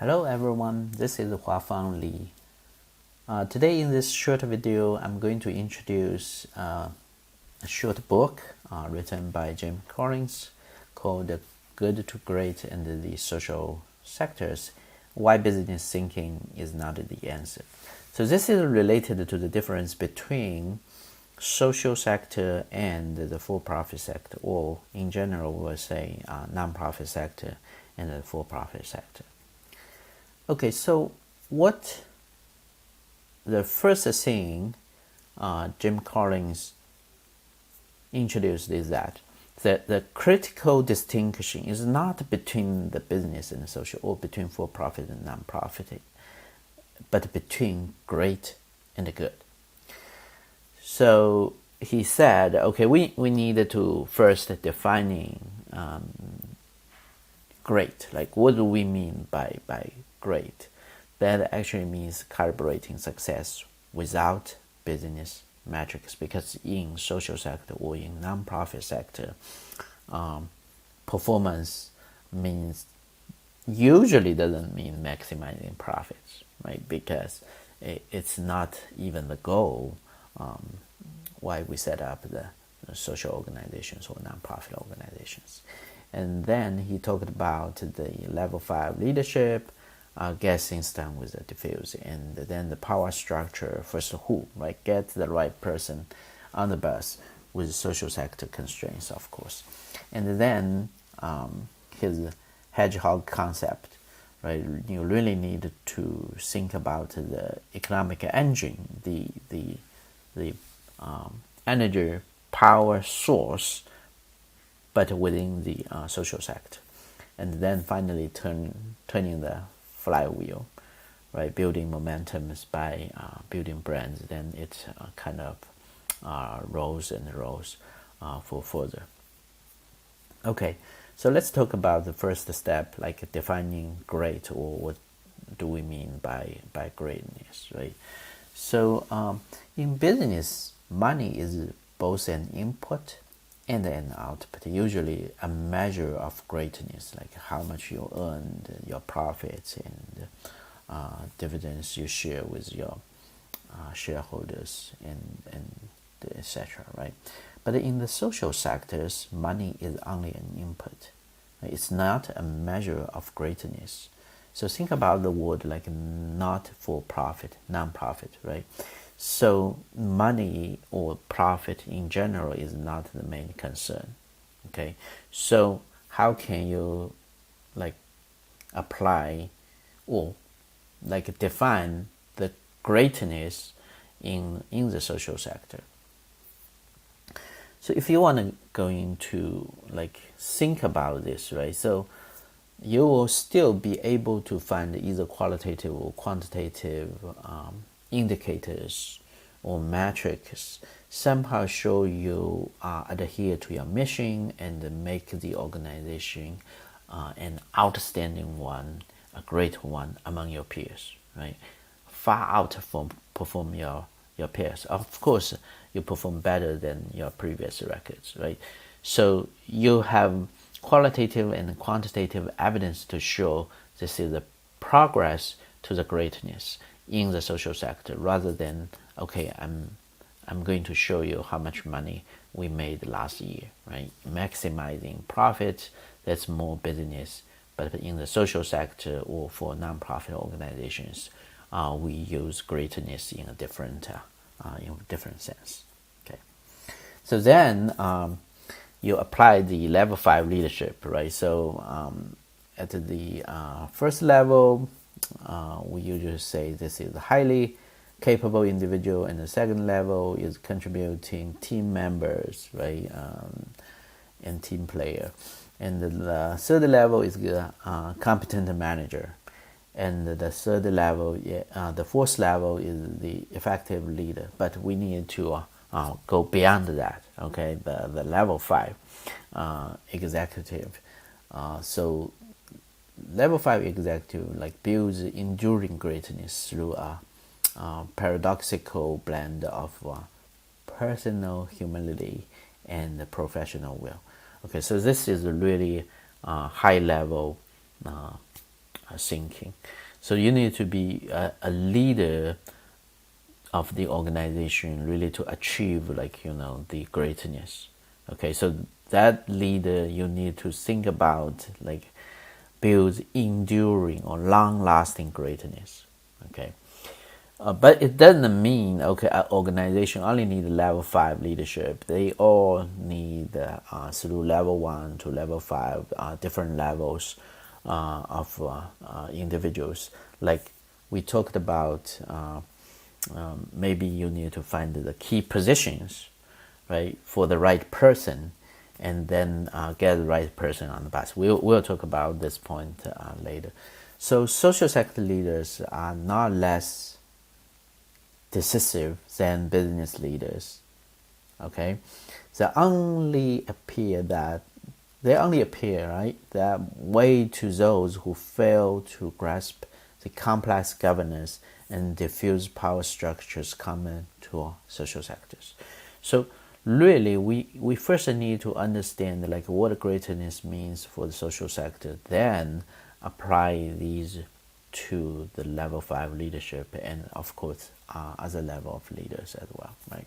Hello everyone, this is Huafang Li. Today in this short video, I'm going to introduce a short book written by Jim Collins called Good to Great and the Social Sectors, Why Business Thinking is Not the Answer. So this is related to the difference between social sector and the for-profit sector, or in general we'll say non-profit sector and the for-profit sector. Okay, so what the first thing Jim Collins introduced is that the critical distinction is not between the business and the social, or between for-profit and non-profit, but between great and good. So he said, okay, we needed to first defining great, like what do we mean by great? That actually means calibrating success without business metrics, because in social sector or in non-profit sector, performance usually doesn't mean maximizing profits, right? Because it's not even the goal why we set up the social organizations or non-profit organizations. And then he talked about the level 5 leadership, getting done with the diffuse, and then the power structure. First, who, right? Get the right person on the bus with social sector constraints, of course. And then his hedgehog concept, right? You really need to think about the economic engine, the energy power source, but within the social sector. And then finally turning the flywheel, right? Building momentums by building brands. Then it kind of rolls and rolls for further. Okay, so let's talk about the first step, like defining great, or what do we mean by greatness, right? So in business, money is both an input and an output, usually a measure of greatness, like how much you earned, your profits, and dividends you share with your shareholders, and etc., right? But in the social sectors, money is only an input. It's not a measure of greatness. So think about the word like not for profit, non-profit, right? So money or profit in general is not the main concern. Okay, so how can you like apply or like define the greatness in the social sector? So if you want to go into like think about this, right? So you will still be able to find either qualitative or quantitative indicators or metrics somehow show you adhere to your mission and make the organization an outstanding one, a great one among your peers, right? Far outperform your peers. Of course, you perform better than your previous records, right? So you have qualitative and quantitative evidence to show this is a progress to the greatness in the social sector, rather than, okay, I'm going to show you how much money we made last year, right? Maximizing profits, that's more business. But in the social sector or for non-profit organizations, we use greatness in a different sense. Okay, so then you apply the level 5 leadership, right? So at the first level, we usually say this is a highly capable individual, and the second level is contributing team members, right? And team player. And the third level is competent manager. And the third level, the fourth level is the effective leader. But we need to go beyond that, okay? The level 5 executive. So level 5 executive like builds enduring greatness through a paradoxical blend of personal humility and professional will. Okay, so this is a really high level thinking. So you need to be a leader of the organization really to achieve the greatness. Okay, so that leader, you need to think about build enduring or long-lasting greatness. Okay, but it doesn't mean an organization only need level 5 leadership. They all need through level 1 to level 5 different levels of individuals. Like we talked about, maybe you need to find the key positions, right, for the right person, and then get the right person on the bus. We'll talk about this point later. So social sector leaders are not less decisive than business leaders. Okay, they only appear, right, that way to those who fail to grasp the complex governance and diffuse power structures common to social sectors. So really, we first need to understand what greatness means for the social sector, then apply these to the level 5 leadership, and of course other level of leaders as well, right?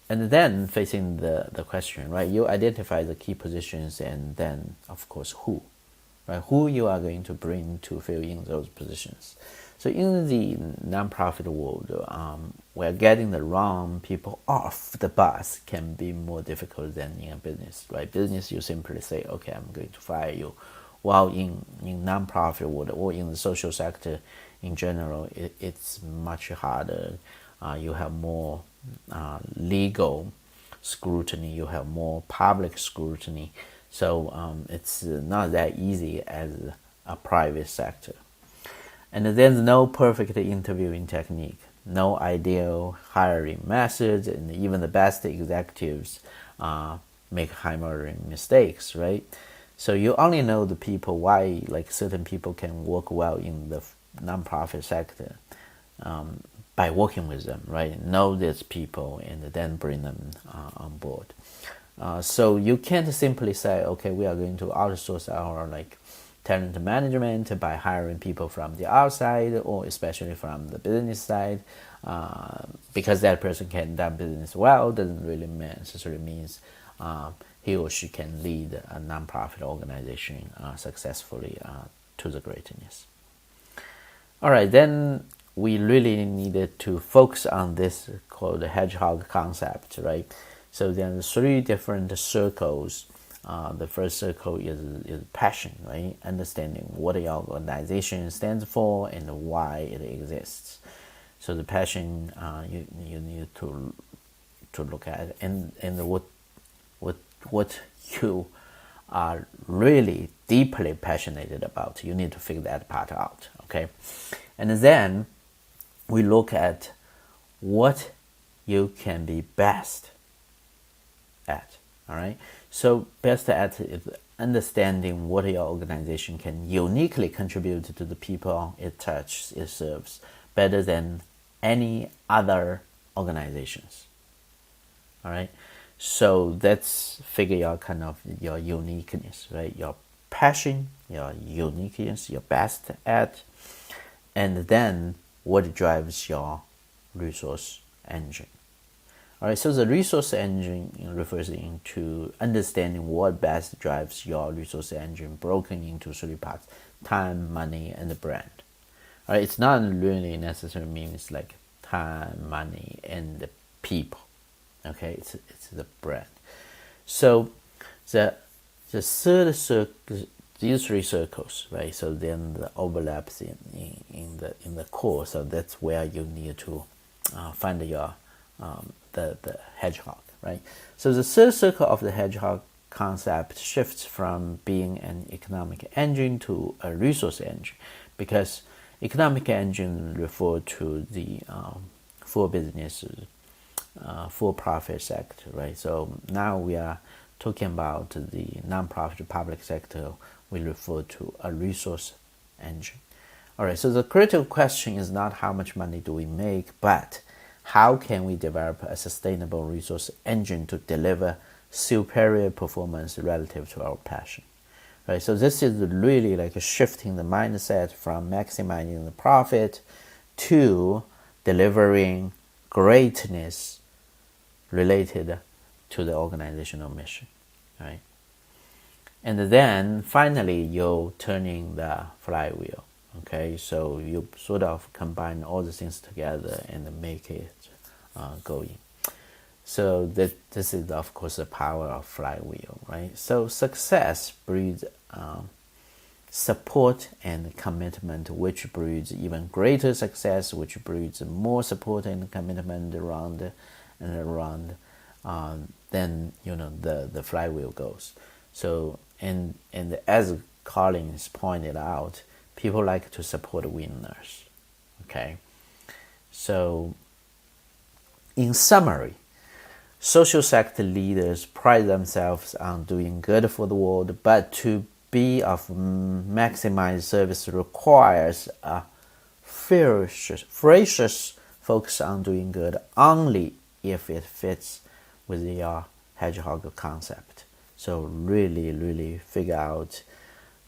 And then facing the question, right, you identify the key positions, and then of course who you are going to bring to fill in those positions. So in the nonprofit world, where getting the wrong people off the bus can be more difficult than in a business, right? Business, you simply say, okay, I'm going to fire you. While in nonprofit world or in the social sector in general, it's much harder. You have more legal scrutiny, you have more public scrutiny. So it's not that easy as a private sector. And there's no perfect interviewing technique, no ideal hiring methods, and even the best executives make hiring mistakes, right? So you only know the people, why certain people can work well in the nonprofit sector by working with them, right? Know these people and then bring them on board. So you can't simply say, okay, we are going to outsource our talent management by hiring people from the outside, or especially from the business side, because that person can do business well doesn't really necessarily means he or she can lead a nonprofit organization successfully to the greatness. All right, then we really needed to focus on this called the hedgehog concept, right? So there are 3 different circles. The first circle is passion, right? Understanding what your organization stands for and why it exists. So the passion you need to look at, and what you are really deeply passionate about. You need to figure that part out, okay? And then we look at what you can be best at, all right? So best at is understanding what your organization can uniquely contribute to the people it touches, it serves, better than any other organizations, all right? So that's figure out kind of your uniqueness, right? Your passion, your uniqueness, your best at, and then what drives your resource engine. All right, so the resource engine refers into understanding what best drives your resource engine, broken into 3 parts: time, money, and the brand. All right, it's not really necessarily means time, money, and the people. Okay, it's the brand. So the third circle, these 3 circles, right? So then the overlaps in the core. So that's where you need to find your the hedgehog, right? So the third circle of the hedgehog concept shifts from being an economic engine to a resource engine, because economic engine refer to the for businesses, for-profit sector, right? So now we are talking about the non-profit public sector. We refer to a resource engine. All right, so the critical question is not how much money do we make, but how can we develop a sustainable resource engine to deliver superior performance relative to our passion? right? So this is really like shifting the mindset from maximizing the profit to delivering greatness related to the organizational mission, right? And then finally, you're turning the flywheel. Okay, so you sort of combine all the things together and make it going. So this is of course the power of flywheel, right? So success breeds support and commitment, which breeds even greater success, which breeds more support and commitment around and around. Then the flywheel goes. So and as Collins pointed out, people like to support winners. Okay, so in summary, social sector leaders pride themselves on doing good for the world, but to be of maximized service requires a ferocious focus on doing good only if it fits with your hedgehog concept. So really figure out,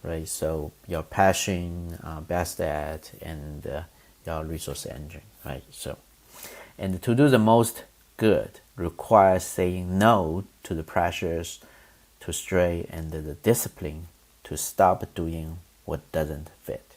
right? So your passion, best at, and your resource engine, right? So, and to do the most good requires saying no to the pressures to stray and the discipline to stop doing what doesn't fit.